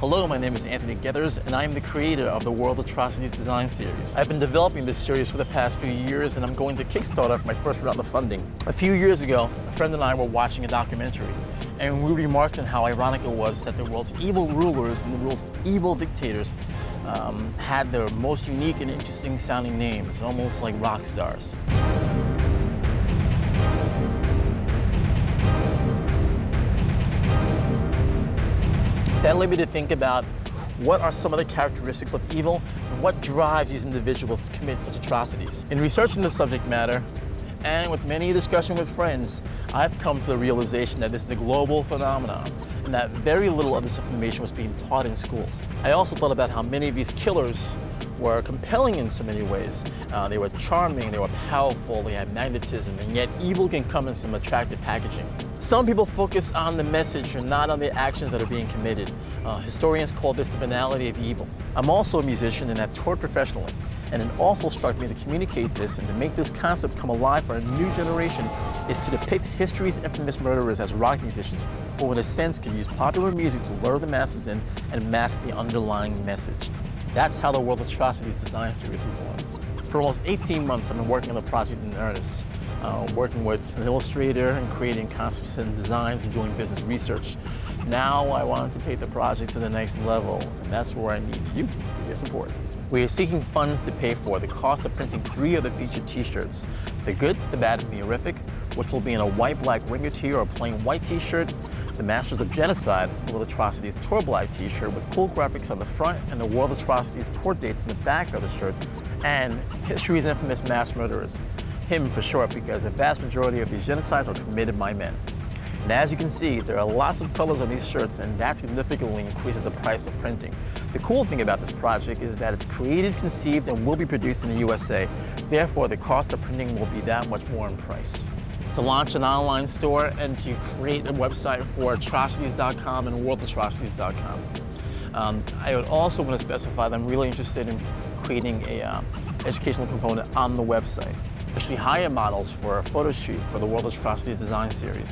Hello, my name is Anthony Gethers, and I am the creator of the World Atrocities Design Series. I've been developing this series for the past few years, and I'm going to KStarter for my first round of funding. A few years ago, a friend and I were watching a documentary, and we remarked on how ironic it was that the world's evil rulers and the world's evil dictators had their most unique and interesting sounding names, almost like rock stars. That led me to think about what are some of the characteristics of evil and what drives these individuals to commit such atrocities. In researching the subject matter, and with many discussions with friends, I've come to the realization that this is a global phenomenon and that very little of this information was being taught in schools. I also thought about how many of these killers were compelling in so many ways. They were charming, they were powerful, they had magnetism, and yet evil can come in some attractive packaging. Some people focus on the message and not on the actions that are being committed. Historians call this the banality of evil. I'm also a musician and have toured professionally, and it also struck me to communicate this and to make this concept come alive for a new generation is to depict history's infamous murderers as rock musicians who in a sense can use popular music to lure the masses in and mask the underlying message. That's how the World Atrocities Design Series is born. For almost 18 months, I've been working on the project in earnest, working with an illustrator and creating concepts and designs and doing business research. Now I want to take the project to the next level, and that's where I need you for your support. We are seeking funds to pay for the cost of printing 3 of the featured t-shirts, The Good, the Bad, and the Horrific, which will be in a white-black ringer tee or a plain white t-shirt, the Masters of Genocide World Atrocities Tour Black t-shirt with cool graphics on the front and the World Atrocities tour dates in the back of the shirt, and History's Infamous Mass Murderers, HIM for short, because the vast majority of these genocides are committed by men. And as you can see, there are lots of colors on these shirts, and that significantly increases the price of printing. The cool thing about this project is that it's created, conceived, and will be produced in the USA. Therefore, the cost of printing will be that much more in price. To launch an online store and to create a website for atrocities.com and worldatrocities.com. I would also want to specify that I'm really interested in creating a educational component on the website. Actually hire models for a photo shoot for the World Atrocities Design Series.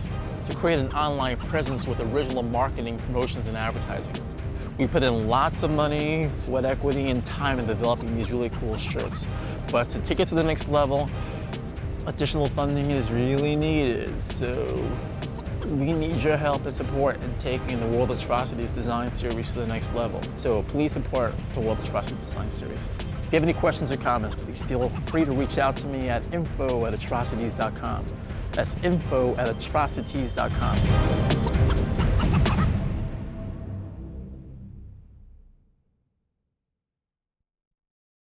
To create an online presence with original marketing, promotions, and advertising. We put in lots of money, sweat equity, and time in developing these really cool shirts. But to take it to the next level, additional funding is really needed, so we need your help and support in taking the World Atrocities Design Series to the next level. So please support the World Atrocities Design Series. If you have any questions or comments, please feel free to reach out to me at info@atrocities.com. That's info@atrocities.com.